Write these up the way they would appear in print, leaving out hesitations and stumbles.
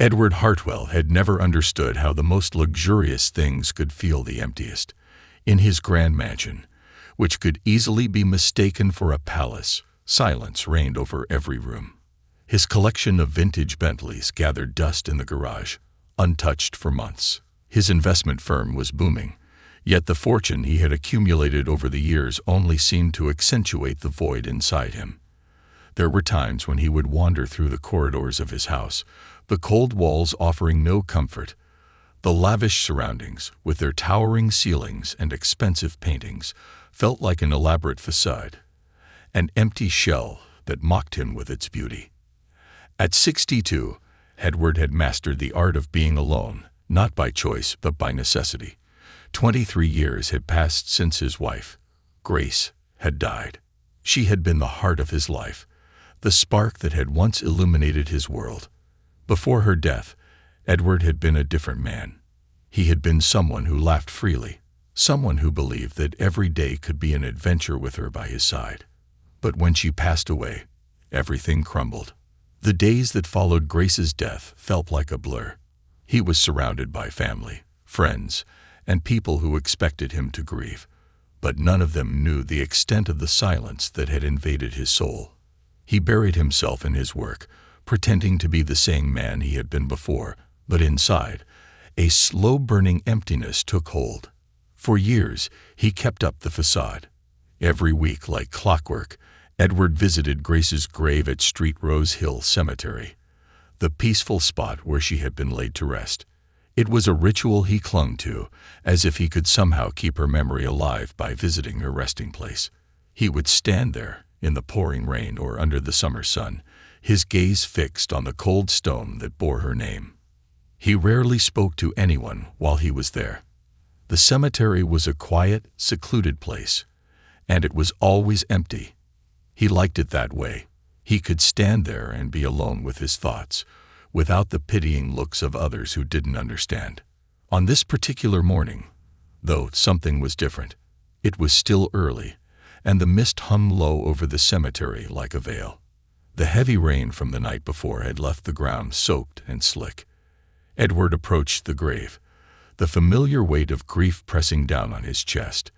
Edward Hartwell had never understood how the most luxurious things could feel the emptiest. In his grand mansion, which could easily be mistaken for a palace, silence reigned over every room. His collection of vintage Bentleys gathered dust in the garage, untouched for months. His investment firm was booming, yet the fortune he had accumulated over the years only seemed to accentuate the void inside him. There were times when he would wander through the corridors of his house, the cold walls offering no comfort. The lavish surroundings, with their towering ceilings and expensive paintings, felt like an elaborate facade, an empty shell that mocked him with its beauty. At 62, Edward had mastered the art of being alone, not by choice but by necessity. 23 years had passed since his wife, Grace, had died. She had been the heart of his life, the spark that had once illuminated his world. Before her death, Edward had been a different man. He had been someone who laughed freely, someone who believed that every day could be an adventure with her by his side. But when she passed away, everything crumbled. The days that followed Grace's death felt like a blur. He was surrounded by family, friends, and people who expected him to grieve, but none of them knew the extent of the silence that had invaded his soul. He buried himself in his work, pretending to be the same man he had been before, but inside, a slow-burning emptiness took hold. For years, he kept up the facade. Every week, like clockwork, Edward visited Grace's grave at Street Rose Hill Cemetery, the peaceful spot where she had been laid to rest. It was a ritual he clung to, as if he could somehow keep her memory alive by visiting her resting place. He would stand there, in the pouring rain or under the summer sun, his gaze fixed on the cold stone that bore her name. He rarely spoke to anyone while he was there. The cemetery was a quiet, secluded place, and it was always empty. He liked it that way. He could stand there and be alone with his thoughts, without the pitying looks of others who didn't understand. On this particular morning, though, something was different. It was still early, and the mist hung low over the cemetery like a veil. The heavy rain from the night before had left the ground soaked and slick. Edward approached the grave, the familiar weight of grief pressing down on his chest.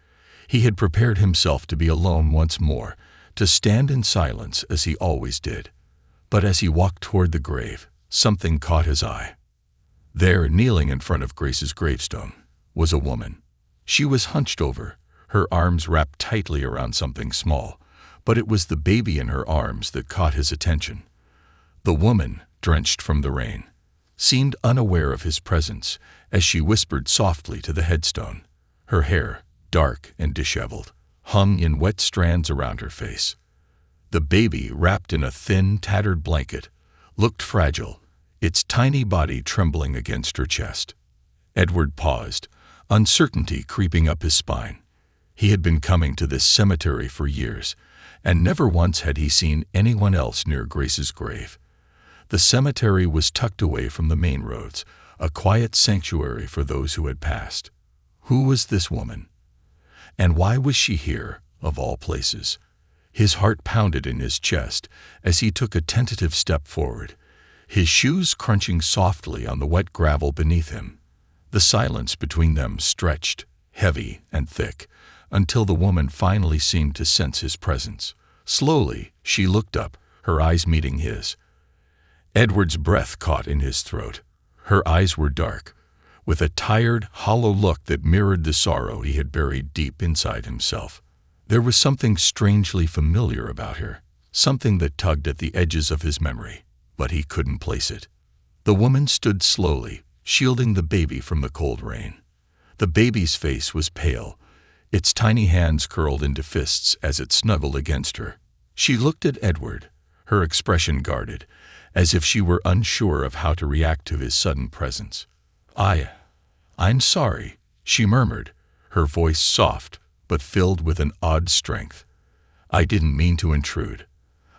He had prepared himself to be alone once more, to stand in silence as he always did. But as he walked toward the grave, something caught his eye. There, kneeling in front of Grace's gravestone, was a woman. She was hunched over, her arms wrapped tightly around something small, but it was the baby in her arms that caught his attention. The woman, drenched from the rain, seemed unaware of his presence as she whispered softly to the headstone. Her hair, dark and disheveled, hung in wet strands around her face. The baby, wrapped in a thin, tattered blanket, looked fragile, its tiny body trembling against her chest. Edward paused, uncertainty creeping up his spine. He had been coming to this cemetery for years, and never once had he seen anyone else near Grace's grave. The cemetery was tucked away from the main roads, a quiet sanctuary for those who had passed. Who was this woman? And why was she here, of all places? His heart pounded in his chest as he took a tentative step forward, his shoes crunching softly on the wet gravel beneath him. The silence between them stretched, heavy and thick, until the woman finally seemed to sense his presence. Slowly, she looked up, her eyes meeting his. Edward's breath caught in his throat. Her eyes were dark, with a tired, hollow look that mirrored the sorrow he had buried deep inside himself. There was something strangely familiar about her, something that tugged at the edges of his memory, but he couldn't place it. The woman stood slowly, shielding the baby from the cold rain. The baby's face was pale, its tiny hands curled into fists as it snuggled against her. She looked at Edward, her expression guarded, as if she were unsure of how to react to his sudden presence. I'm sorry," she murmured, her voice soft but filled with an odd strength. "I didn't mean to intrude.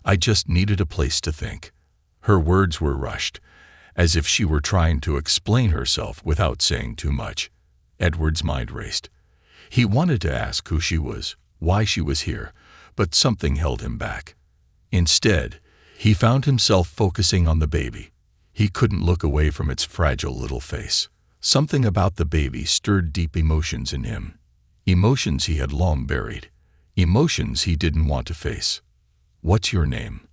I just needed a place to think." Her words were rushed, as if she were trying to explain herself without saying too much. Edward's mind raced. He wanted to ask who she was, why she was here, but something held him back. Instead, he found himself focusing on the baby. He couldn't look away from its fragile little face. Something about the baby stirred deep emotions in him. Emotions he had long buried. Emotions he didn't want to face. "What's your name?"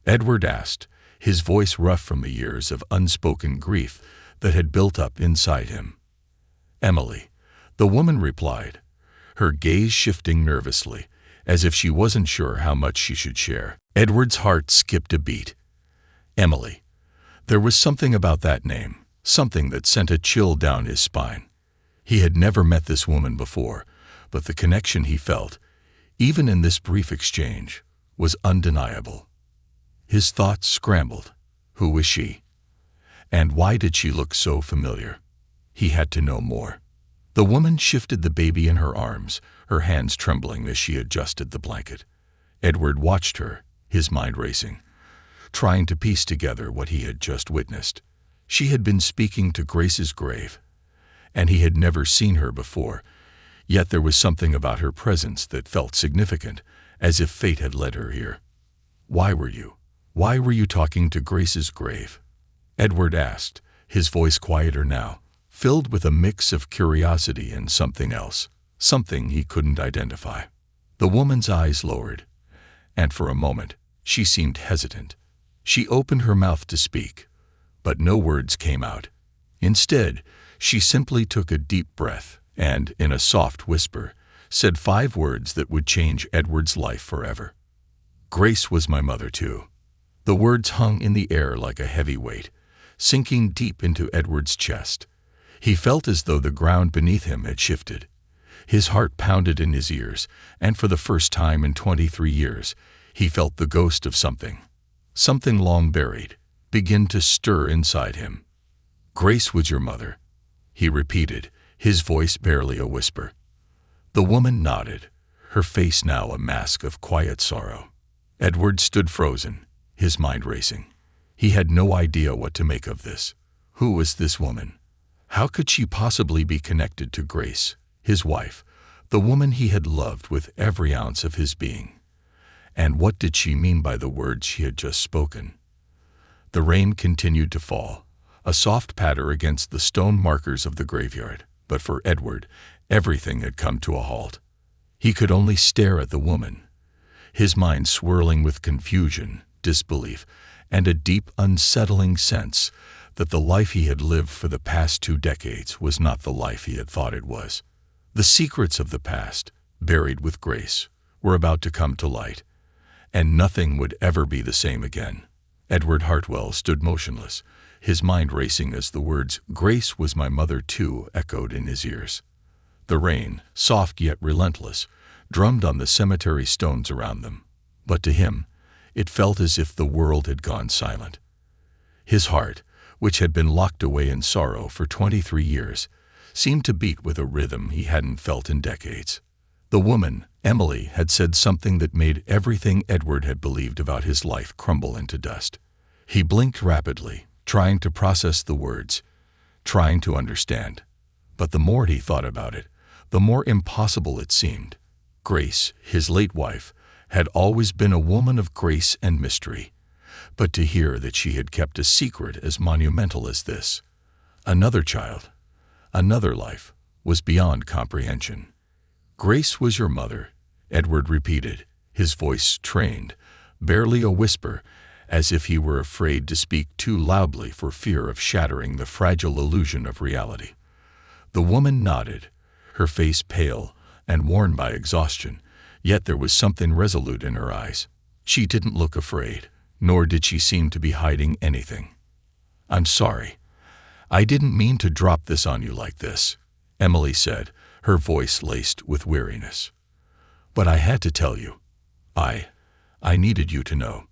Edward asked, his voice rough from the years of unspoken grief that had built up inside him. "Emily," the woman replied, her gaze shifting nervously, as if she wasn't sure how much she should share. Edward's heart skipped a beat. Emily. There was something about that name, something that sent a chill down his spine. He had never met this woman before, but the connection he felt, even in this brief exchange, was undeniable. His thoughts scrambled. Who was she? And why did she look so familiar? He had to know more. The woman shifted the baby in her arms, her hands trembling as she adjusted the blanket. Edward watched her, his mind racing, trying to piece together what he had just witnessed. She had been speaking to Grace's grave, and he had never seen her before, yet there was something about her presence that felt significant, as if fate had led her here. Why were you talking to Grace's grave?" Edward asked, his voice quieter now, filled with a mix of curiosity and something else, something he couldn't identify. The woman's eyes lowered, and for a moment, she seemed hesitant. She opened her mouth to speak, but no words came out. Instead, she simply took a deep breath and, in a soft whisper, said 5 words that would change Edward's life forever. "Grace was my mother too." The words hung in the air like a heavy weight, sinking deep into Edward's chest. He felt as though the ground beneath him had shifted. His heart pounded in his ears, and for the first time in 23 years, he felt the ghost of something long buried, begin to stir inside him. "Grace was your mother," he repeated, his voice barely a whisper. The woman nodded, her face now a mask of quiet sorrow. Edward stood frozen, his mind racing. He had no idea what to make of this. Who was this woman? How could she possibly be connected to Grace, his wife, the woman he had loved with every ounce of his being? And what did she mean by the words she had just spoken? The rain continued to fall, a soft patter against the stone markers of the graveyard, but for Edward, everything had come to a halt. He could only stare at the woman, his mind swirling with confusion, disbelief, and a deep, unsettling sense that the life he had lived for the past 2 decades was not the life he had thought it was. The secrets of the past, buried with Grace, were about to come to light, and nothing would ever be the same again. Edward Hartwell stood motionless, his mind racing as the words, "Grace was my mother too," echoed in his ears. The rain, soft yet relentless, drummed on the cemetery stones around them, but to him, it felt as if the world had gone silent. His heart, which had been locked away in sorrow for 23 years, seemed to beat with a rhythm he hadn't felt in decades. The woman, Emily, had said something that made everything Edward had believed about his life crumble into dust. He blinked rapidly, trying to process the words, trying to understand. But the more he thought about it, the more impossible it seemed. Grace, his late wife, had always been a woman of grace and mystery, but to hear that she had kept a secret as monumental as this, another child, another life, was beyond comprehension. "Grace was your mother," Edward repeated, his voice trained, barely a whisper, as if he were afraid to speak too loudly for fear of shattering the fragile illusion of reality. The woman nodded, her face pale and worn by exhaustion, yet there was something resolute in her eyes. She didn't look afraid, nor did she seem to be hiding anything. "I'm sorry. I didn't mean to drop this on you like this," Emily said, her voice laced with weariness. "But I had to tell you. I needed you to know."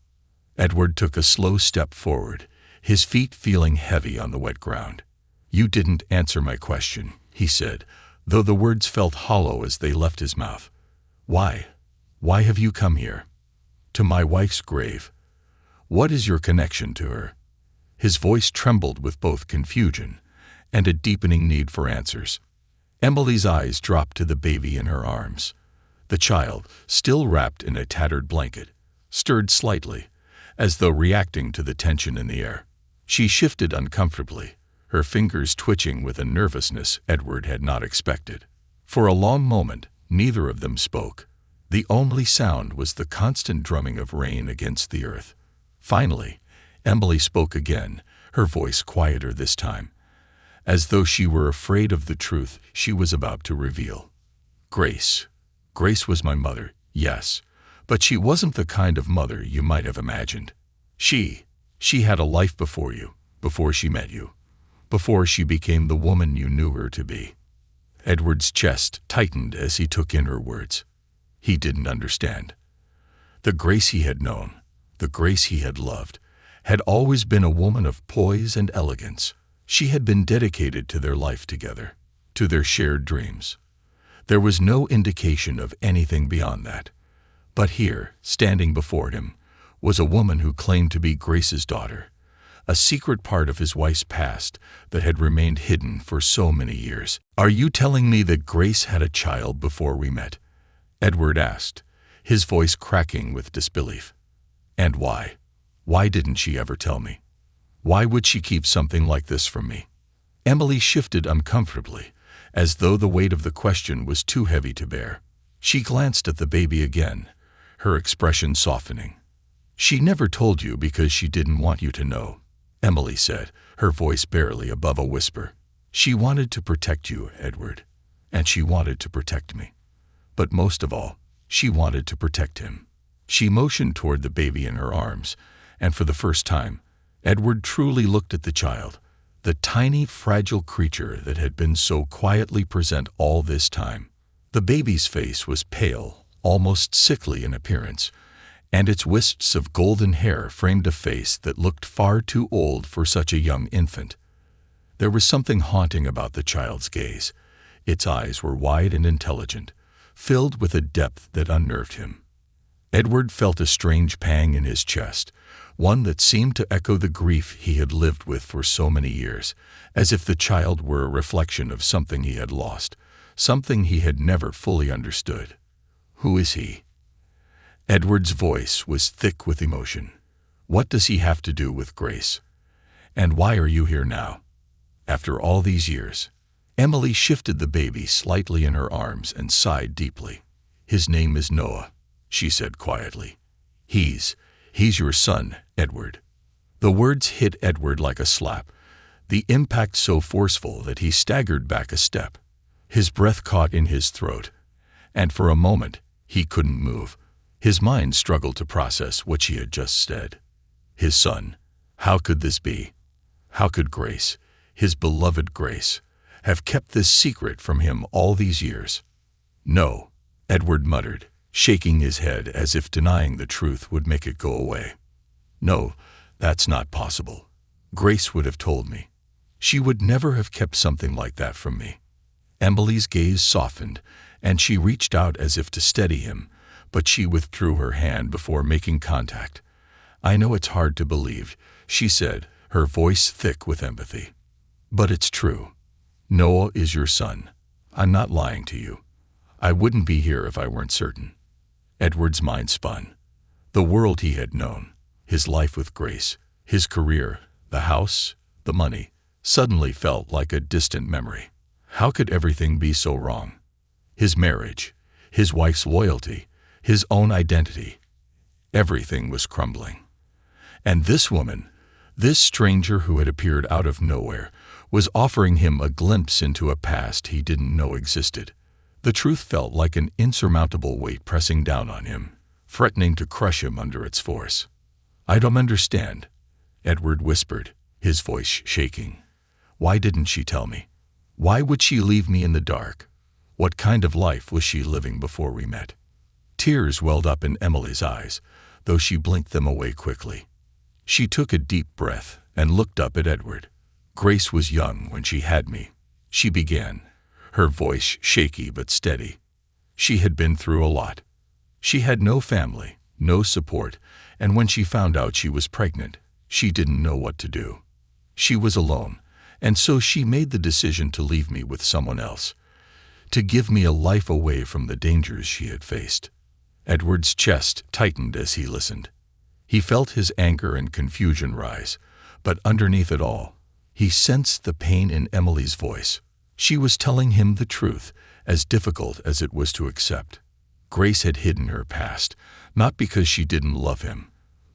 Edward took a slow step forward, his feet feeling heavy on the wet ground. "You didn't answer my question," he said, though the words felt hollow as they left his mouth. Why have you come here?" "To my wife's grave." "What is your connection to her?" His voice trembled with both confusion and a deepening need for answers. Emily's eyes dropped to the baby in her arms. The child, still wrapped in a tattered blanket, stirred slightly, as though reacting to the tension in the air. She shifted uncomfortably, her fingers twitching with a nervousness Edward had not expected. For a long moment, neither of them spoke. The only sound was the constant drumming of rain against the earth. Finally, Emily spoke again, her voice quieter this time, as though she were afraid of the truth she was about to reveal. Grace. Grace was my mother, yes, but she wasn't the kind of mother you might have imagined. She had a life before you, before she met you, before she became the woman you knew her to be. Edward's chest tightened as he took in her words. He didn't understand. The Grace he had known, the Grace he had loved, had always been a woman of poise and elegance. She had been dedicated to their life together, to their shared dreams. There was no indication of anything beyond that. But here, standing before him, was a woman who claimed to be Grace's daughter, a secret part of his wife's past that had remained hidden for so many years. "Are you telling me that Grace had a child before we met?" Edward asked, his voice cracking with disbelief. "And why? Why didn't she ever tell me? Why would she keep something like this from me?" Emily shifted uncomfortably, as though the weight of the question was too heavy to bear. She glanced at the baby again, her expression softening. "She never told you because she didn't want you to know," Emily said, her voice barely above a whisper. "She wanted to protect you, Edward, and she wanted to protect me. But most of all, she wanted to protect him." She motioned toward the baby in her arms, and for the first time, Edward truly looked at the child, the tiny, fragile creature that had been so quietly present all this time. The baby's face was pale, almost sickly in appearance, and its wisps of golden hair framed a face that looked far too old for such a young infant. There was something haunting about the child's gaze. Its eyes were wide and intelligent, filled with a depth that unnerved him. Edward felt a strange pang in his chest, one that seemed to echo the grief he had lived with for so many years, as if the child were a reflection of something he had lost, something he had never fully understood. "Who is he?" Edward's voice was thick with emotion. "What does he have to do with Grace? And why are you here now? After all these years?" Emily shifted the baby slightly in her arms and sighed deeply. "His name is Noah," she said quietly. He's your son, Edward." The words hit Edward like a slap, the impact so forceful that he staggered back a step. His breath caught in his throat, and for a moment he couldn't move. His mind struggled to process what she had just said. His son. How could this be? How could Grace, his beloved Grace, have kept this secret from him all these years? "No," Edward muttered, shaking his head as if denying the truth would make it go away. "No, that's not possible. Grace would have told me. She would never have kept something like that from me." Emily's gaze softened, and she reached out as if to steady him, but she withdrew her hand before making contact. "I know it's hard to believe," she said, her voice thick with empathy. "But it's true. Noah is your son. I'm not lying to you. I wouldn't be here if I weren't certain." Edward's mind spun. The world he had known, his life with Grace, his career, the house, the money, suddenly felt like a distant memory. How could everything be so wrong? His marriage, his wife's loyalty, his own identity. Everything was crumbling. And this woman, this stranger who had appeared out of nowhere, was offering him a glimpse into a past he didn't know existed. The truth felt like an insurmountable weight pressing down on him, threatening to crush him under its force. "I don't understand," Edward whispered, his voice shaking. "Why didn't she tell me? Why would she leave me in the dark? What kind of life was she living before we met?" Tears welled up in Emily's eyes, though she blinked them away quickly. She took a deep breath and looked up at Edward. "Grace was young when she had me," she began, her voice shaky but steady. "She had been through a lot. She had no family, no support, and when she found out she was pregnant, she didn't know what to do. She was alone, and so she made the decision to leave me with someone else, to give me a life away from the dangers she had faced." Edward's chest tightened as he listened. He felt his anger and confusion rise, But underneath it all, he sensed the pain in Emily's voice. She was telling him the truth, as difficult as it was to accept. Grace had hidden her past, not because she didn't love him,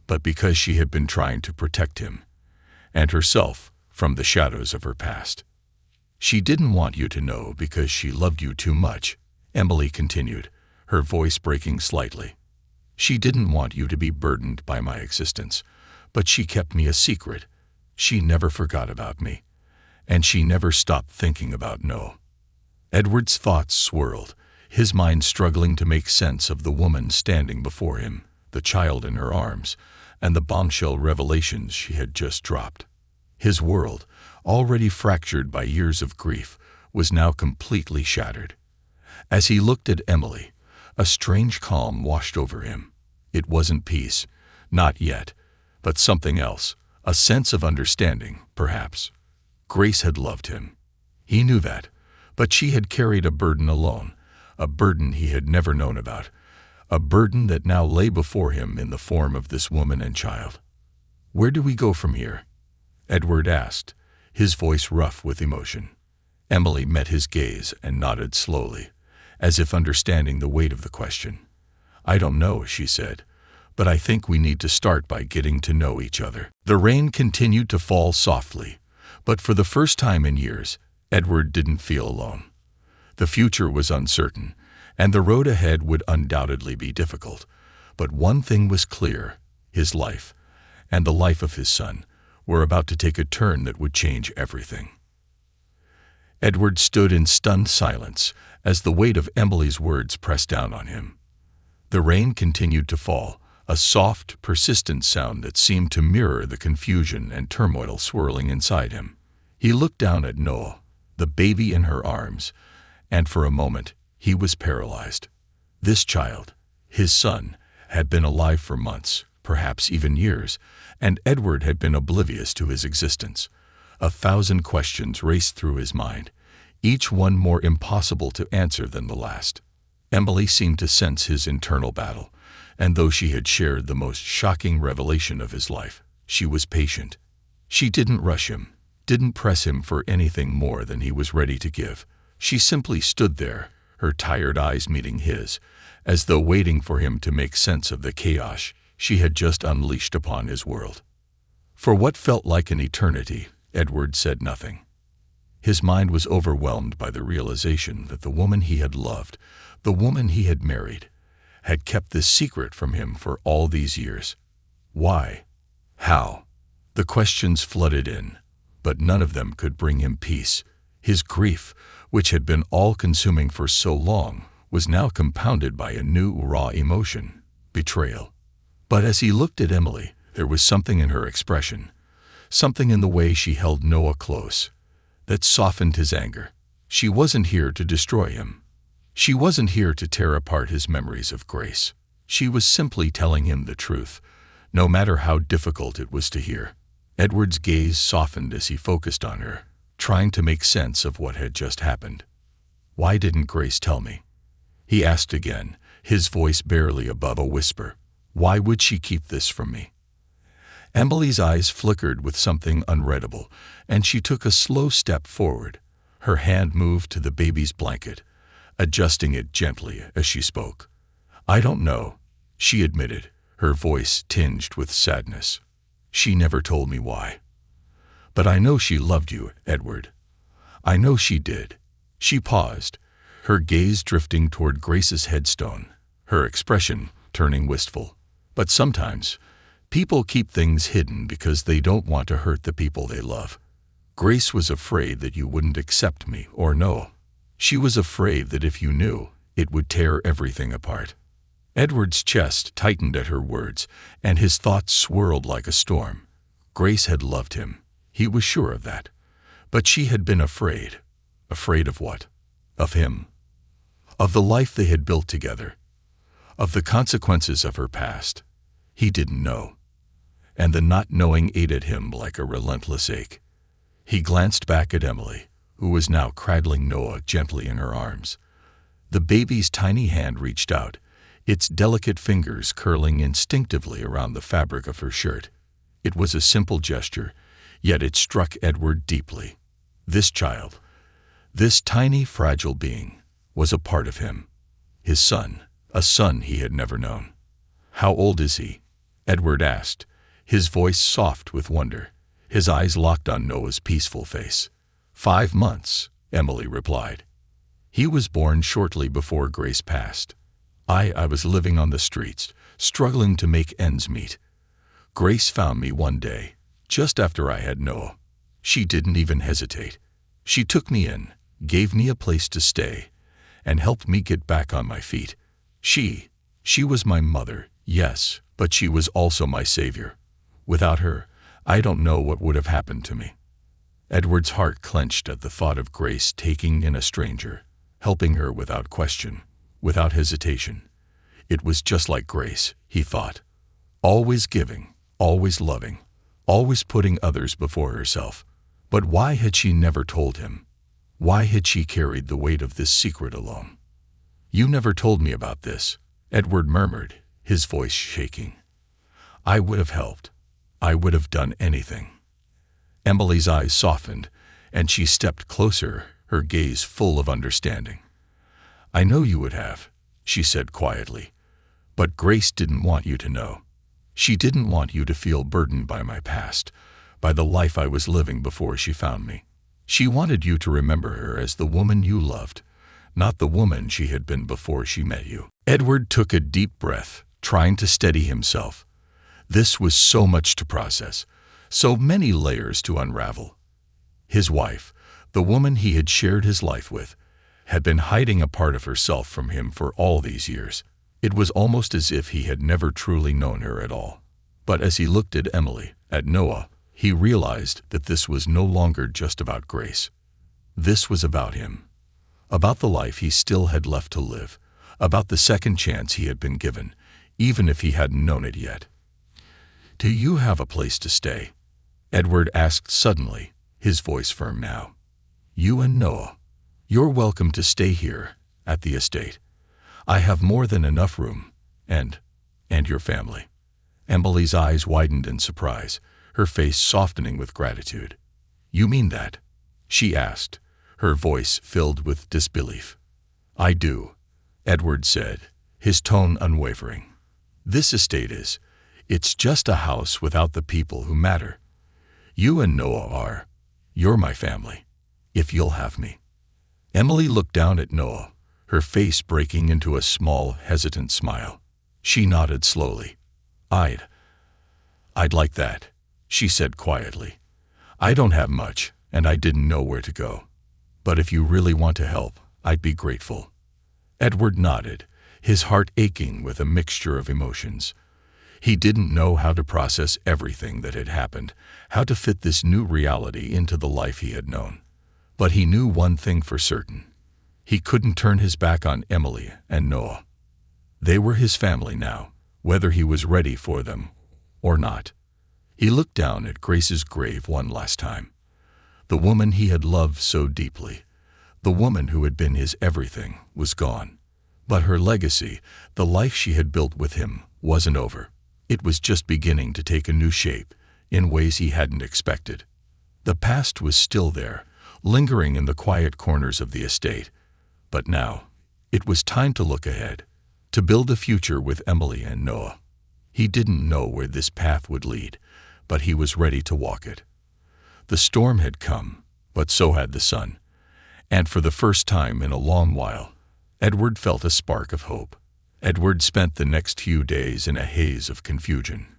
but because she had been trying to protect him, and herself, from the shadows of her past. She didn't want you to know because she loved you too much, Emily continued, her voice breaking slightly. She didn't want you to be burdened by my existence, but she kept me a secret. She never forgot about me, and she never stopped thinking about Noah. Edward's thoughts swirled, his mind struggling to make sense of the woman standing before him, the child in her arms, and the bombshell revelations she had just dropped. His world, already fractured by years of grief, was now completely shattered. As he looked at Emily, a strange calm washed over him. It wasn't peace, not yet, but something else, a sense of understanding, perhaps. Grace had loved him. He knew that, but she had carried a burden alone, a burden he had never known about, a burden that now lay before him in the form of this woman and child. "Where do we go from here?" Edward asked, his voice rough with emotion. Emily met his gaze and nodded slowly, as if understanding the weight of the question. "I don't know," she said, "but I think we need to start by getting to know each other." The rain continued to fall softly, but for the first time in years, Edward didn't feel alone. The future was uncertain, and the road ahead would undoubtedly be difficult. But one thing was clear: his life, and the life of his son, were about to take a turn that would change everything. Edward stood in stunned silence as the weight of Emily's words pressed down on him. The rain continued to fall, a soft, persistent sound that seemed to mirror the confusion and turmoil swirling inside him. He looked down at Noah, the baby in her arms, and for a moment he was paralyzed. This child, his son, had been alive for months, perhaps even years, and Edward had been oblivious to his existence. 1,000 questions raced through his mind, each one more impossible to answer than the last. Emily seemed to sense his internal battle, and though she had shared the most shocking revelation of his life, she was patient. She didn't rush him, didn't press him for anything more than he was ready to give. She simply stood there, her tired eyes meeting his, as though waiting for him to make sense of the chaos she had just unleashed upon his world. For what felt like an eternity, Edward said nothing. His mind was overwhelmed by the realization that the woman he had loved, the woman he had married, had kept this secret from him for all these years. Why? How? The questions flooded in, but none of them could bring him peace. His grief, which had been all-consuming for so long, was now compounded by a new, raw emotion: betrayal. But as he looked at Emily, there was something in her expression, something in the way she held Noah close, that softened his anger. She wasn't here to destroy him. She wasn't here to tear apart his memories of Grace. She was simply telling him the truth, no matter how difficult it was to hear. Edward's gaze softened as he focused on her, trying to make sense of what had just happened. "Why didn't Grace tell me?" he asked again, his voice barely above a whisper. "Why would she keep this from me?" Emily's eyes flickered with something unreadable, and she took a slow step forward. Her hand moved to the baby's blanket, adjusting it gently as she spoke. "I don't know," she admitted, her voice tinged with sadness. "She never told me why. But I know she loved you, Edward. I know she did." She paused, her gaze drifting toward Grace's headstone, her expression turning wistful. "But sometimes, people keep things hidden because they don't want to hurt the people they love. Grace was afraid that you wouldn't accept me or know. She was afraid that if you knew, it would tear everything apart." Edward's chest tightened at her words, and his thoughts swirled like a storm. Grace had loved him. He was sure of that. But she had been afraid. Afraid of what? Of him. Of the life they had built together. Of the consequences of her past. He didn't know. And the not knowing ate at him like a relentless ache. He glanced back at Emily, who was now cradling Noah gently in her arms. The baby's tiny hand reached out, its delicate fingers curling instinctively around the fabric of her shirt. It was a simple gesture, Yet it struck Edward deeply. This child, this tiny, fragile being, was a part of him. His son, a son he had never known. "How old is he?" Edward asked, his voice soft with wonder, his eyes locked on Noah's peaceful face. 5 months, Emily replied. "He was born shortly before Grace passed. I was living on the streets, struggling to make ends meet. Grace found me one day, just after I had Noah. She didn't even hesitate. She took me in, gave me a place to stay, and helped me get back on my feet. She was my mother, yes, but she was also my savior. Without her, I don't know what would have happened to me." Edward's heart clenched at the thought of Grace taking in a stranger, helping her without question, without hesitation. It was just like Grace, he thought. Always giving, always loving, always putting others before herself. But why had she never told him? Why had she carried the weight of this secret alone? "You never told me about this," Edward murmured, his voice shaking. "I would have helped. I would have done anything." Emily's eyes softened, and she stepped closer, her gaze full of understanding. "I know you would have," she said quietly. "But Grace didn't want you to know. She didn't want you to feel burdened by my past, by the life I was living before she found me. She wanted you to remember her as the woman you loved, not the woman she had been before she met you." Edward took a deep breath, trying to steady himself. This was so much to process, so many layers to unravel. His wife, the woman he had shared his life with, had been hiding a part of herself from him for all these years. It was almost as if he had never truly known her at all. But as he looked at Emily, at Noah, he realized that this was no longer just about Grace. This was about him, about the life he still had left to live, about the second chance he had been given, even if he hadn't known it yet. "Do you have a place to stay?" Edward asked suddenly, his voice firm now. "You and Noah. You're welcome to stay here, at the estate. I have more than enough room, and your family." Emily's eyes widened in surprise, her face softening with gratitude. "You mean that?" she asked, her voice filled with disbelief. "I do," Edward said, his tone unwavering. "This estate it's just a house without the people who matter. You and Noah you're my family, if you'll have me." Emily looked down at Noah, her face breaking into a small, hesitant smile. She nodded slowly. I'd like that," she said quietly. "I don't have much, and I didn't know where to go. But if you really want to help, I'd be grateful." Edward nodded, his heart aching with a mixture of emotions. He didn't know how to process everything that had happened, how to fit this new reality into the life he had known. But he knew one thing for certain. He couldn't turn his back on Emily and Noah. They were his family now, whether he was ready for them or not. He looked down at Grace's grave one last time. The woman he had loved so deeply, the woman who had been his everything, was gone. But her legacy, the life she had built with him, wasn't over. It was just beginning to take a new shape, in ways he hadn't expected. The past was still there, lingering in the quiet corners of the estate. But now, it was time to look ahead, to build a future with Emily and Noah. He didn't know where this path would lead, but he was ready to walk it. The storm had come, but so had the sun. And for the first time in a long while, Edward felt a spark of hope. Edward spent the next few days in a haze of confusion,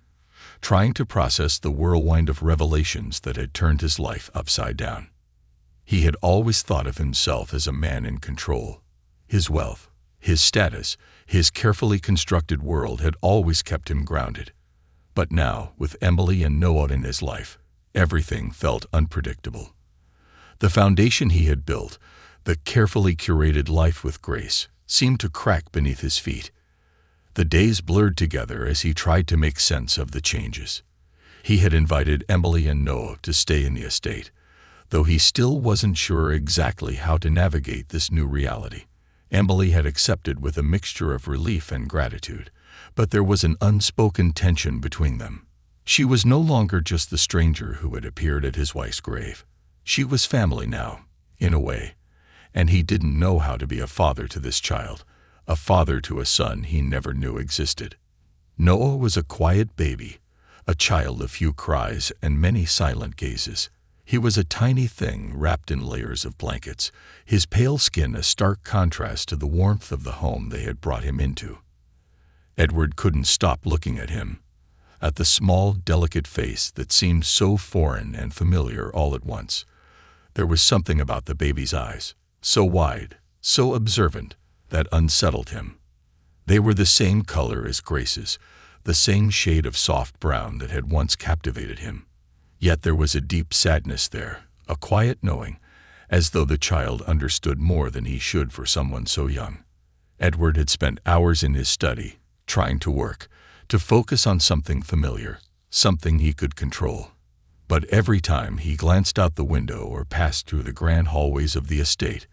trying to process the whirlwind of revelations that had turned his life upside down. He had always thought of himself as a man in control. His wealth, his status, his carefully constructed world had always kept him grounded. But now, with Emily and Noah in his life, everything felt unpredictable. The foundation he had built, the carefully curated life with Grace, seemed to crack beneath his feet. The days blurred together as he tried to make sense of the changes. He had invited Emily and Noah to stay in the estate, though he still wasn't sure exactly how to navigate this new reality. Emily had accepted with a mixture of relief and gratitude, but there was an unspoken tension between them. She was no longer just the stranger who had appeared at his wife's grave. She was family now, in a way, and he didn't know how to be a father to this child, a father to a son he never knew existed. Noah was a quiet baby, a child of few cries and many silent gazes. He was a tiny thing wrapped in layers of blankets, his pale skin a stark contrast to the warmth of the home they had brought him into. Edward couldn't stop looking at him, at the small, delicate face that seemed so foreign and familiar all at once. There was something about the baby's eyes, so wide, so observant, that unsettled him. They were the same color as Grace's, the same shade of soft brown that had once captivated him. Yet there was a deep sadness there, a quiet knowing, as though the child understood more than he should for someone so young. Edward had spent hours in his study, trying to work, to focus on something familiar, something he could control. But every time he glanced out the window or passed through the grand hallways of the estate,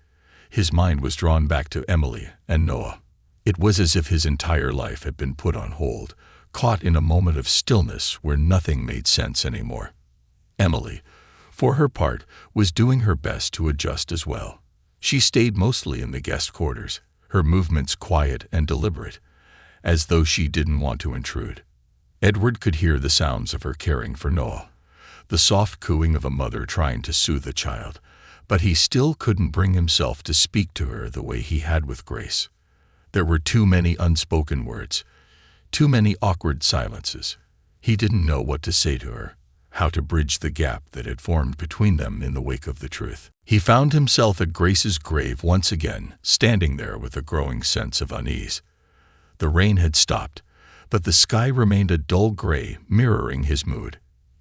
his mind was drawn back to Emily and Noah. It was as if his entire life had been put on hold, caught in a moment of stillness where nothing made sense anymore. Emily, for her part, was doing her best to adjust as well. She stayed mostly in the guest quarters, her movements quiet and deliberate, as though she didn't want to intrude. Edward could hear the sounds of her caring for Noah, the soft cooing of a mother trying to soothe a child, but he still couldn't bring himself to speak to her the way he had with Grace. There were too many unspoken words, too many awkward silences. He didn't know what to say to her, how to bridge the gap that had formed between them in the wake of the truth. He found himself at Grace's grave once again, standing there with a growing sense of unease. The rain had stopped, but the sky remained a dull gray, mirroring his mood.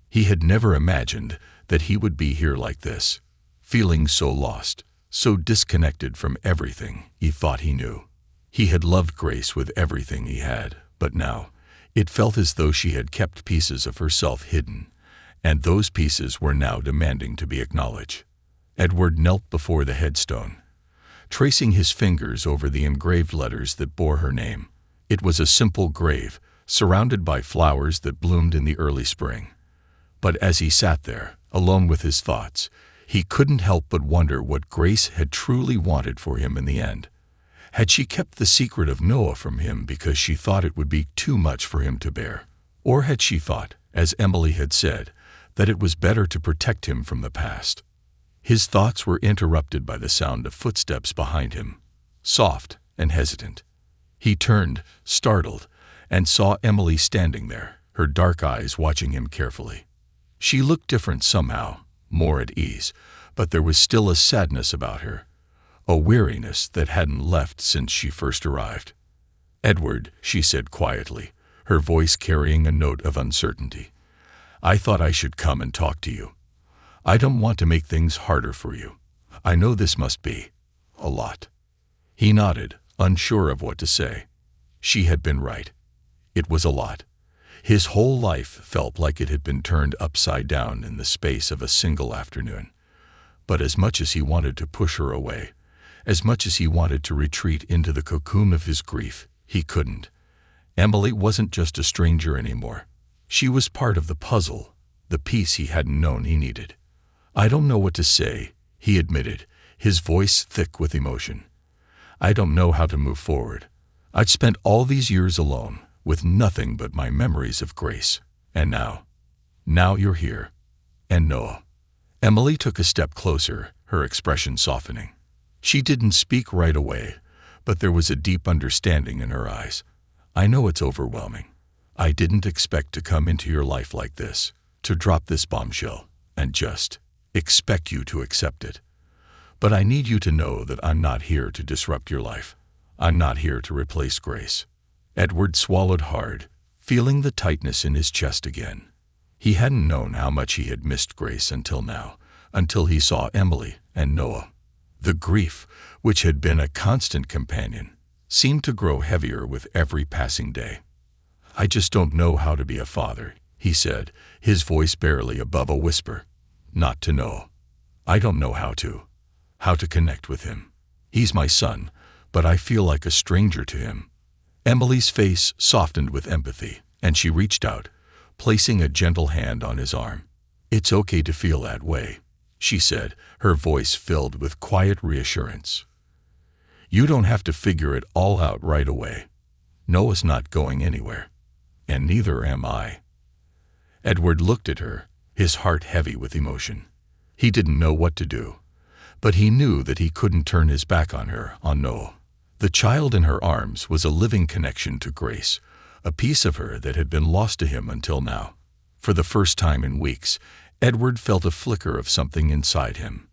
He had never imagined that he would be here like this, feeling so lost, so disconnected from everything he thought he knew. He had loved Grace with everything he had, but now it felt as though she had kept pieces of herself hidden, and those pieces were now demanding to be acknowledged. Edward knelt before the headstone, tracing his fingers over the engraved letters that bore her name. It was a simple grave, surrounded by flowers that bloomed in the early spring. But as he sat there, alone with his thoughts, he couldn't help but wonder what Grace had truly wanted for him in the end. Had she kept the secret of Noah from him because she thought it would be too much for him to bear? Or had she thought, as Emily had said, that it was better to protect him from the past? His thoughts were interrupted by the sound of footsteps behind him, soft and hesitant. He turned, startled, and saw Emily standing there, her dark eyes watching him carefully. She looked different somehow, more at ease, but there was still a sadness about her, a weariness that hadn't left since she first arrived. "Edward," she said quietly, her voice carrying a note of uncertainty, "I thought I should come and talk to you. I don't want to make things harder for you. I know this must be a lot." He nodded, unsure of what to say. She had been right. It was a lot. His whole life felt like it had been turned upside down in the space of a single afternoon. But as much as he wanted to push her away, as much as he wanted to retreat into the cocoon of his grief, he couldn't. Emily wasn't just a stranger anymore. She was part of the puzzle, the piece he hadn't known he needed. "I don't know what to say," he admitted, his voice thick with emotion. "I don't know how to move forward. I'd spent all these years alone, with nothing but my memories of Grace. And now you're here. And Noah." Emily took a step closer, her expression softening. She didn't speak right away, but there was a deep understanding in her eyes. "I know it's overwhelming. I didn't expect to come into your life like this, to drop this bombshell, and just expect you to accept it. But I need you to know that I'm not here to disrupt your life. I'm not here to replace Grace." Edward swallowed hard, feeling the tightness in his chest again. He hadn't known how much he had missed Grace until now, until he saw Emily and Noah. The grief, which had been a constant companion, seemed to grow heavier with every passing day. "I just don't know how to be a father," he said, his voice barely above a whisper. "Not to Noah. I don't know how to connect with him. He's my son, but I feel like a stranger to him." Emily's face softened with empathy, and she reached out, placing a gentle hand on his arm. "It's okay to feel that way," she said, her voice filled with quiet reassurance. "You don't have to figure it all out right away. Noah's not going anywhere, and neither am I." Edward looked at her, his heart heavy with emotion. He didn't know what to do, but he knew that he couldn't turn his back on her, on Noah. The child in her arms was a living connection to Grace, a piece of her that had been lost to him until now. For the first time in weeks, Edward felt a flicker of something inside him.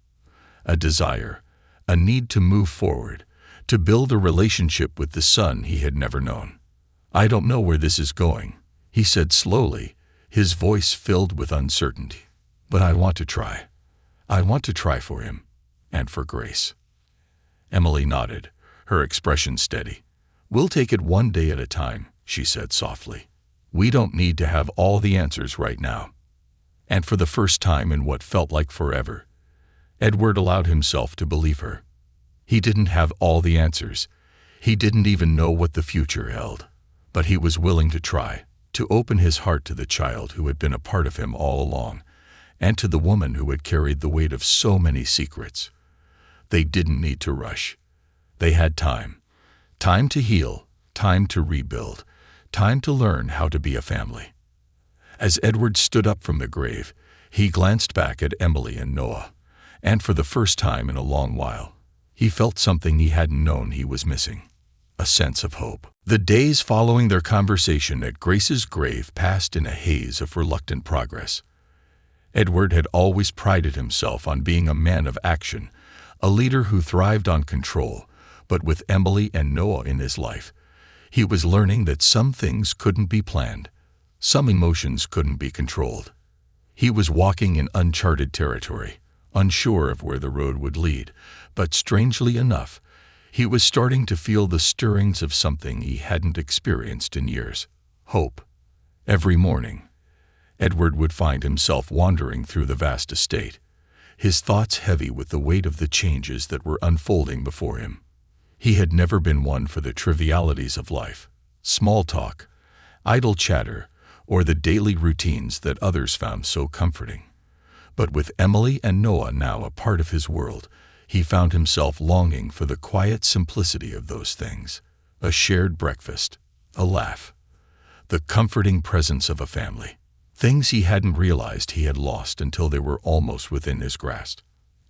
A desire, a need to move forward, to build a relationship with the son he had never known. "I don't know where this is going," he said slowly, his voice filled with uncertainty. "But I want to try. I want to try for him, and for Grace." Emily nodded, her expression steady. "We'll take it one day at a time," she said softly. "We don't need to have all the answers right now." And for the first time in what felt like forever, Edward allowed himself to believe her. He didn't have all the answers. He didn't even know what the future held. But he was willing to try, to open his heart to the child who had been a part of him all along, and to the woman who had carried the weight of so many secrets. They didn't need to rush. They had time. Time to heal, time to rebuild, time to learn how to be a family. As Edward stood up from the grave, he glanced back at Emily and Noah, and for the first time in a long while, he felt something he hadn't known he was missing, a sense of hope. The days following their conversation at Grace's grave passed in a haze of reluctant progress. Edward had always prided himself on being a man of action, a leader who thrived on control, but with Emily and Noah in his life, he was learning that some things couldn't be planned, some emotions couldn't be controlled. He was walking in uncharted territory, unsure of where the road would lead, but strangely enough, he was starting to feel the stirrings of something he hadn't experienced in years: hope. Every morning, Edward would find himself wandering through the vast estate, his thoughts heavy with the weight of the changes that were unfolding before him. He had never been one for the trivialities of life, small talk, idle chatter, or the daily routines that others found so comforting. But with Emily and Noah now a part of his world, he found himself longing for the quiet simplicity of those things: a shared breakfast, a laugh, the comforting presence of a family. Things he hadn't realized he had lost until they were almost within his grasp.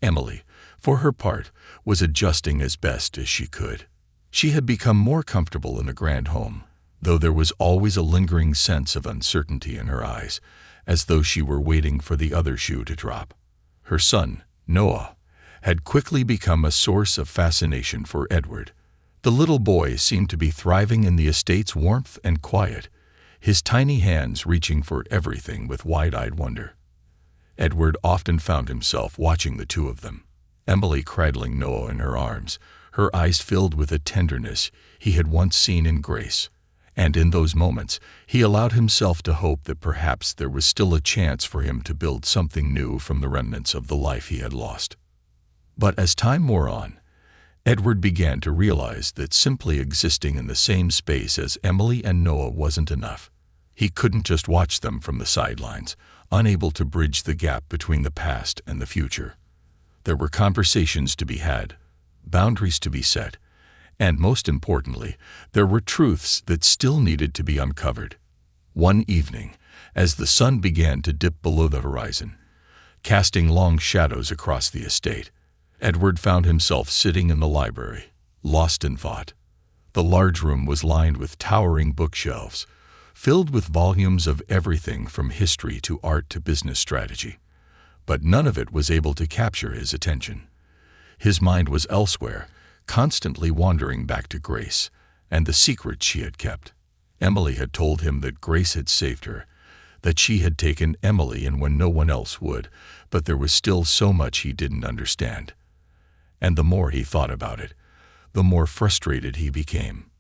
Emily, for her part, was adjusting as best as she could. She had become more comfortable in the grand home, though there was always a lingering sense of uncertainty in her eyes, as though she were waiting for the other shoe to drop. Her son, Noah, had quickly become a source of fascination for Edward. The little boy seemed to be thriving in the estate's warmth and quiet, his tiny hands reaching for everything with wide-eyed wonder. Edward often found himself watching the two of them, Emily cradling Noah in her arms, her eyes filled with a tenderness he had once seen in Grace. And in those moments, he allowed himself to hope that perhaps there was still a chance for him to build something new from the remnants of the life he had lost. But as time wore on, Edward began to realize that simply existing in the same space as Emily and Noah wasn't enough. He couldn't just watch them from the sidelines, unable to bridge the gap between the past and the future. There were conversations to be had, boundaries to be set, and most importantly, there were truths that still needed to be uncovered. One evening, as the sun began to dip below the horizon, casting long shadows across the estate, Edward found himself sitting in the library, lost in thought. The large room was lined with towering bookshelves, filled with volumes of everything from history to art to business strategy. But none of it was able to capture his attention. His mind was elsewhere, constantly wandering back to Grace and the secrets she had kept. Emily had told him that Grace had saved her, that she had taken Emily in when no one else would, but there was still so much he didn't understand. And the more he thought about it, the more frustrated he became.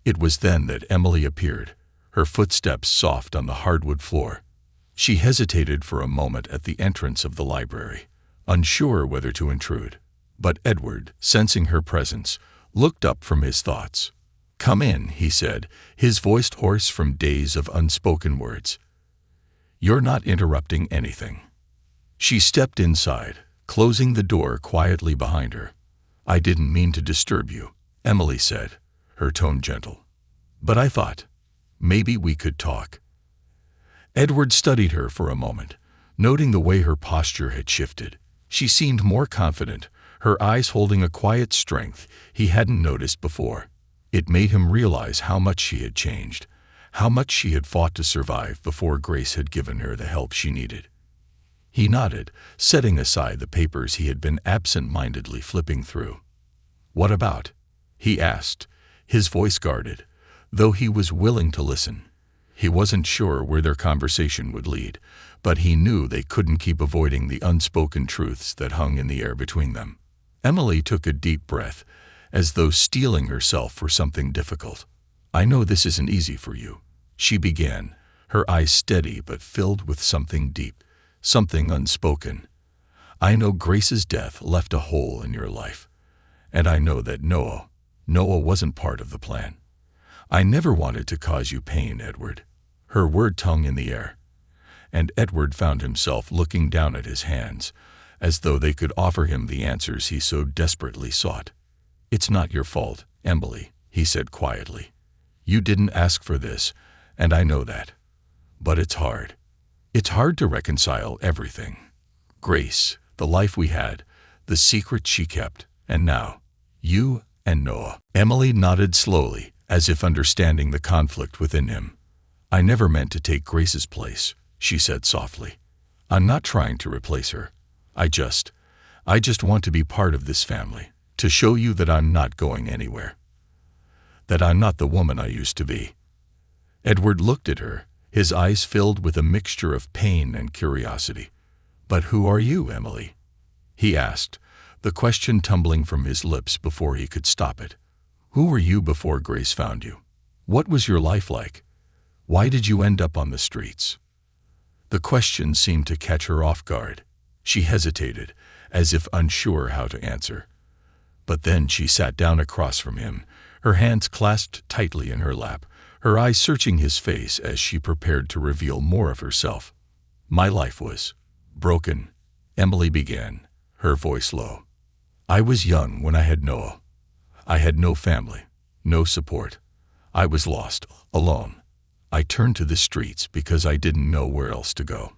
It was then that Emily appeared, her footsteps soft on the hardwood floor. She hesitated for a moment at the entrance of the library, unsure whether to intrude. But Edward, sensing her presence, looked up from his thoughts. "Come in," he said, his voice hoarse from days of unspoken words. You're not interrupting anything." She stepped inside, closing the door quietly behind her. "I didn't mean to disturb you," Emily said, her tone gentle. "But I thought, maybe we could talk." Edward studied her for a moment, noting the way her posture had shifted. She seemed more confident, her eyes holding a quiet strength he hadn't noticed before. It made him realize how much she had changed, how much she had fought to survive before Grace had given her the help she needed. He nodded, setting aside the papers he had been absent-mindedly flipping through. "What about?" he asked, his voice guarded, though he was willing to listen. He wasn't sure where their conversation would lead, but he knew they couldn't keep avoiding the unspoken truths that hung in the air between them. Emily took a deep breath, as though steeling herself for something difficult. "I know this isn't easy for you," she began, her eyes steady but filled with something deep, something unspoken. "I know Grace's death left a hole in your life. And I know that Noah wasn't part of the plan. I never wanted to cause you pain, Edward." Her word hung in the air, and Edward found himself looking down at his hands, as though they could offer him the answers he so desperately sought. "It's not your fault, Emily," he said quietly. "You didn't ask for this, and I know that. But it's hard. It's hard to reconcile everything. Grace, the life we had, the secret she kept, and now, you and Noah." Emily nodded slowly, as if understanding the conflict within him. "I never meant to take Grace's place," she said softly. "I'm not trying to replace her. I just want to be part of this family, to show you that I'm not going anywhere. That I'm not the woman I used to be." Edward looked at her, his eyes filled with a mixture of pain and curiosity. "But who are you, Emily?" he asked, the question tumbling from his lips before he could stop it. "Who were you before Grace found you? What was your life like? Why did you end up on the streets?" The question seemed to catch her off guard. She hesitated, as if unsure how to answer. But then she sat down across from him, her hands clasped tightly in her lap, her eyes searching his face as she prepared to reveal more of herself. "My life was broken," Emily began, her voice low. "I was young when I had Noah. I had no family, no support. I was lost, alone. I turned to the streets because I didn't know where else to go.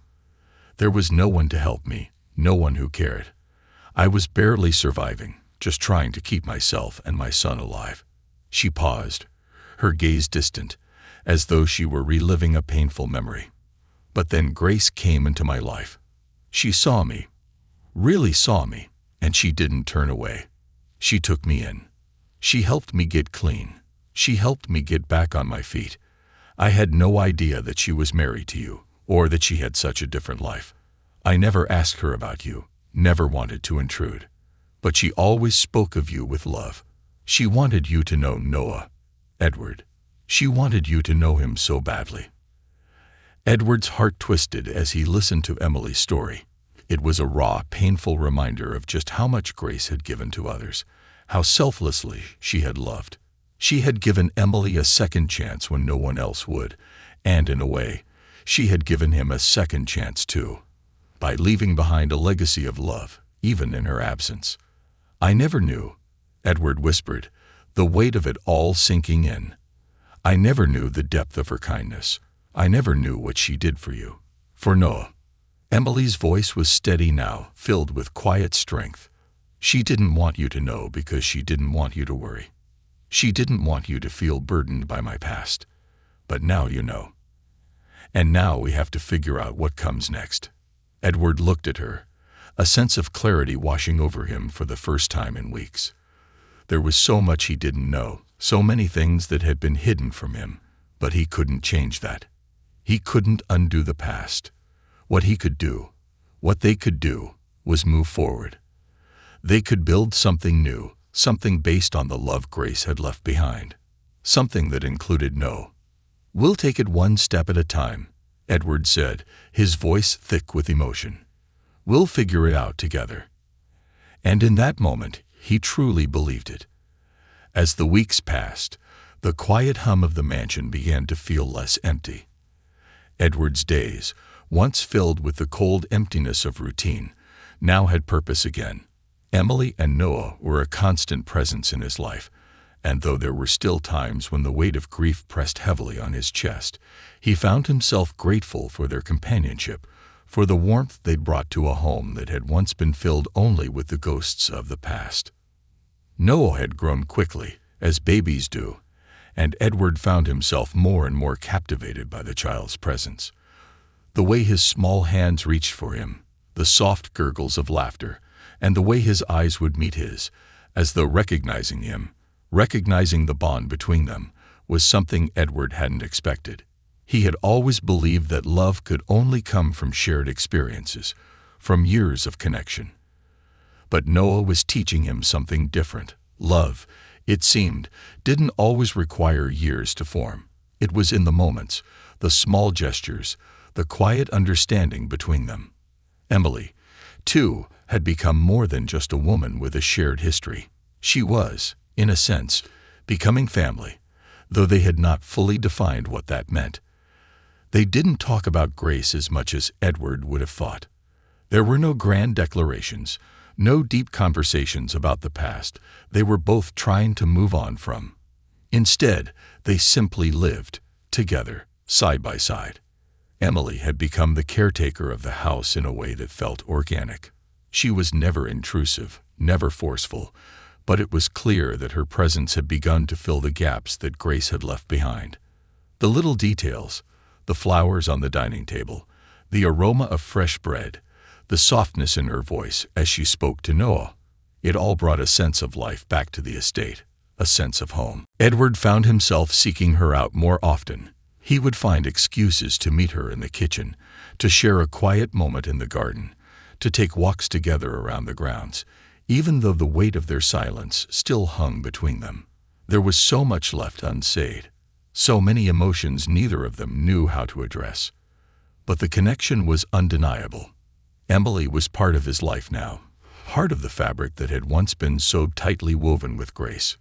There was no one to help me, no one who cared. I was barely surviving, just trying to keep myself and my son alive." She paused, her gaze distant, as though she were reliving a painful memory. "But then Grace came into my life. She saw me, really saw me, and she didn't turn away. She took me in. She helped me get clean. She helped me get back on my feet. I had no idea that she was married to you, or that she had such a different life. I never asked her about you, never wanted to intrude. But she always spoke of you with love. She wanted you to know Noah, Edward. She wanted you to know him so badly." Edward's heart twisted as he listened to Emily's story. It was a raw, painful reminder of just how much Grace had given to others, how selflessly she had loved. She had given Emily a second chance when no one else would, and in a way, she had given him a second chance too, by leaving behind a legacy of love, even in her absence. "I never knew," Edward whispered, the weight of it all sinking in. "I never knew the depth of her kindness. I never knew what she did for you, for Noah." Emily's voice was steady now, filled with quiet strength. "She didn't want you to know because she didn't want you to worry. She didn't want you to feel burdened by my past. But now you know. And now we have to figure out what comes next." Edward looked at her, a sense of clarity washing over him for the first time in weeks. There was so much he didn't know, so many things that had been hidden from him, but he couldn't change that. He couldn't undo the past. What he could do, what they could do, was move forward. They could build something new, something based on the love Grace had left behind. Something that included no. "We'll take it one step at a time," Edward said, his voice thick with emotion. "We'll figure it out together." And in that moment, he truly believed it. As the weeks passed, the quiet hum of the mansion began to feel less empty. Edward's days, once filled with the cold emptiness of routine, now had purpose again. Emily and Noah were a constant presence in his life, and though there were still times when the weight of grief pressed heavily on his chest, he found himself grateful for their companionship, for the warmth they'd brought to a home that had once been filled only with the ghosts of the past. Noah had grown quickly, as babies do, and Edward found himself more and more captivated by the child's presence. The way his small hands reached for him, the soft gurgles of laughter, and the way his eyes would meet his, as though recognizing him, recognizing the bond between them, was something Edward hadn't expected. He had always believed that love could only come from shared experiences, from years of connection. But Noah was teaching him something different. Love, it seemed, didn't always require years to form. It was in the moments, the small gestures, the quiet understanding between them. Emily, too, had become more than just a woman with a shared history. She was, in a sense, becoming family, though they had not fully defined what that meant. They didn't talk about Grace as much as Edward would have thought. There were no grand declarations, no deep conversations about the past they were both trying to move on from. Instead, they simply lived, together, side by side. Emily had become the caretaker of the house in a way that felt organic. She was never intrusive, never forceful, but it was clear that her presence had begun to fill the gaps that Grace had left behind. The little details, the flowers on the dining table, the aroma of fresh bread, the softness in her voice as she spoke to Noah, it all brought a sense of life back to the estate, a sense of home. Edward found himself seeking her out more often. He would find excuses to meet her in the kitchen, to share a quiet moment in the garden, to take walks together around the grounds, even though the weight of their silence still hung between them. There was so much left unsaid, so many emotions neither of them knew how to address. But the connection was undeniable. Emily was part of his life now, part of the fabric that had once been so tightly woven with Grace.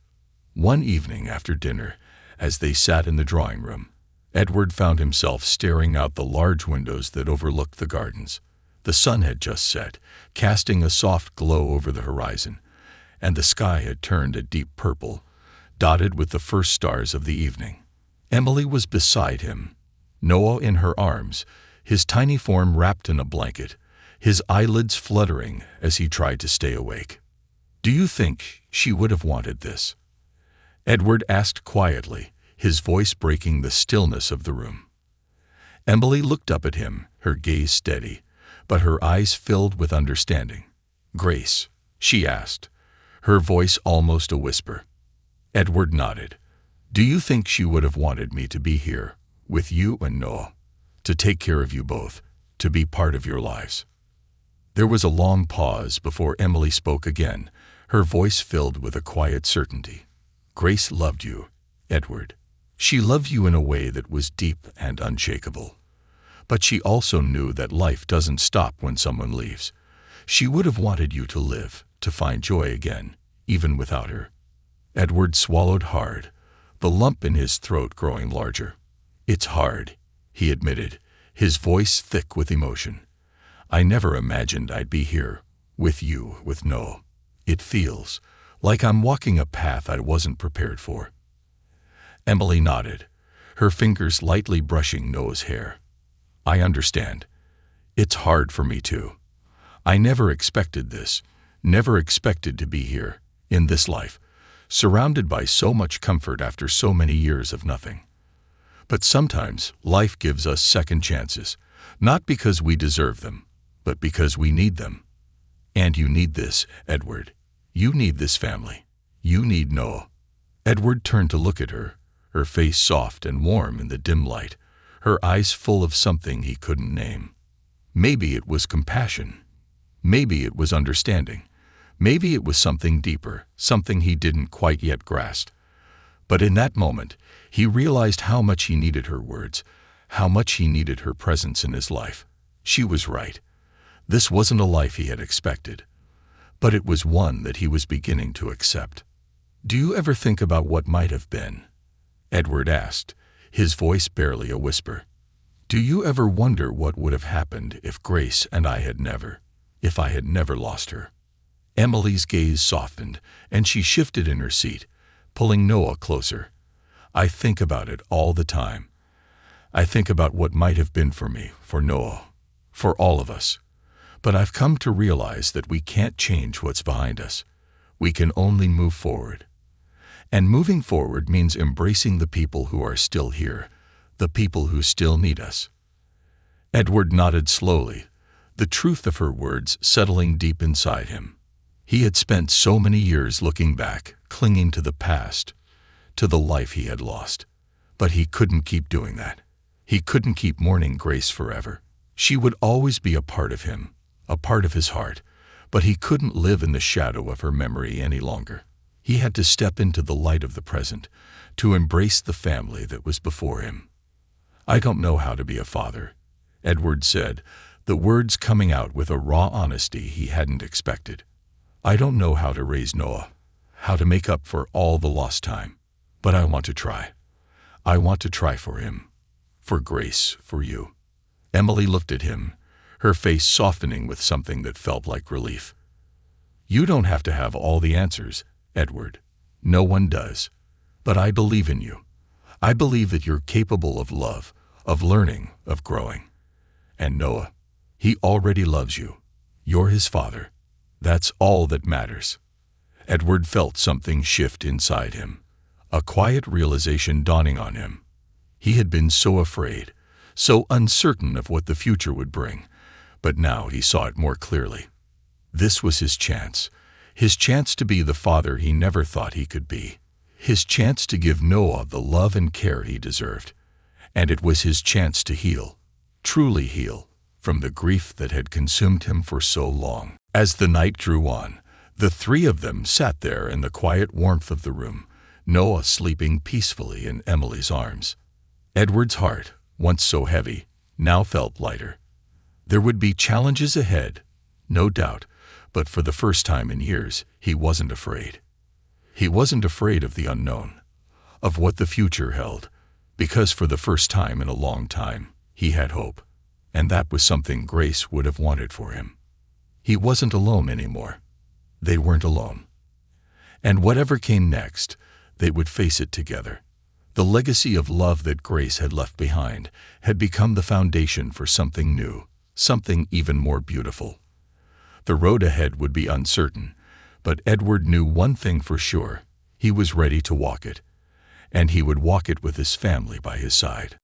One evening after dinner, as they sat in the drawing room, Edward found himself staring out the large windows that overlooked the gardens. The sun had just set, casting a soft glow over the horizon, and the sky had turned a deep purple, dotted with the first stars of the evening. Emily was beside him, Noah in her arms, his tiny form wrapped in a blanket, his eyelids fluttering as he tried to stay awake. "Do you think she would have wanted this?" Edward asked quietly, his voice breaking the stillness of the room. Emily looked up at him, her gaze steady, but her eyes filled with understanding. "Grace," she asked, her voice almost a whisper. Edward nodded. "Do you think she would have wanted me to be here, with you and Noah, to take care of you both, to be part of your lives?" There was a long pause before Emily spoke again, her voice filled with a quiet certainty. "Grace loved you, Edward. She loved you in a way that was deep and unshakable. But she also knew that life doesn't stop when someone leaves. She would have wanted you to live, to find joy again, even without her." Edward swallowed hard, the lump in his throat growing larger. "It's hard," he admitted, his voice thick with emotion. "I never imagined I'd be here, with you, with Noah. It feels like I'm walking a path I wasn't prepared for." Emily nodded, her fingers lightly brushing Noah's hair. "I understand. It's hard for me too. I never expected this, never expected to be here, in this life, surrounded by so much comfort after so many years of nothing. But sometimes life gives us second chances, not because we deserve them, but because we need them. And you need this, Edward. You need this family. You need Noah." Edward turned to look at her face soft and warm in the dim light, her eyes full of something he couldn't name. Maybe it was compassion. Maybe it was understanding. Maybe it was something deeper, something he didn't quite yet grasp. But in that moment, he realized how much he needed her words, how much he needed her presence in his life. She was right. This wasn't a life he had expected, but it was one that he was beginning to accept. "Do you ever think about what might have been?" Edward asked, his voice barely a whisper. Do you ever wonder what would have happened if I had never lost her? Emily's gaze softened, and she shifted in her seat, pulling Noah closer. I think about it all the time. I think about what might have been for me, for Noah, for all of us. But I've come to realize that we can't change what's behind us. We can only move forward. And moving forward means embracing the people who are still here, the people who still need us. Edward nodded slowly, the truth of her words settling deep inside him. He had spent so many years looking back, clinging to the past, to the life he had lost. But he couldn't keep doing that. He couldn't keep mourning Grace forever. She would always be a part of him, a part of his heart, but he couldn't live in the shadow of her memory any longer. He had to step into the light of the present, to embrace the family that was before him. I don't know how to be a father, Edward said, the words coming out with a raw honesty he hadn't expected. I don't know how to raise Noah, how to make up for all the lost time, but I want to try. I want to try for him, for Grace, for you. Emily looked at him, her face softening with something that felt like relief. You don't have to have all the answers, Edward. No one does. But I believe in you. I believe that you're capable of love, of learning, of growing. And Noah, he already loves you. You're his father. That's all that matters. Edward felt something shift inside him, a quiet realization dawning on him. He had been so afraid, so uncertain of what the future would bring, but now he saw it more clearly. This was his chance to be the father he never thought he could be, his chance to give Noah the love and care he deserved, and it was his chance to heal, truly heal, from the grief that had consumed him for so long. As the night drew on, the three of them sat there in the quiet warmth of the room, Noah sleeping peacefully in Emily's arms. Edward's heart, once so heavy, now felt lighter. There would be challenges ahead, no doubt, but for the first time in years, he wasn't afraid. He wasn't afraid of the unknown, of what the future held, because for the first time in a long time, he had hope, and that was something Grace would have wanted for him. He wasn't alone anymore. They weren't alone. And whatever came next, they would face it together. The legacy of love that Grace had left behind had become the foundation for something new, something even more beautiful. The road ahead would be uncertain, but Edward knew one thing for sure: he was ready to walk it, and he would walk it with his family by his side.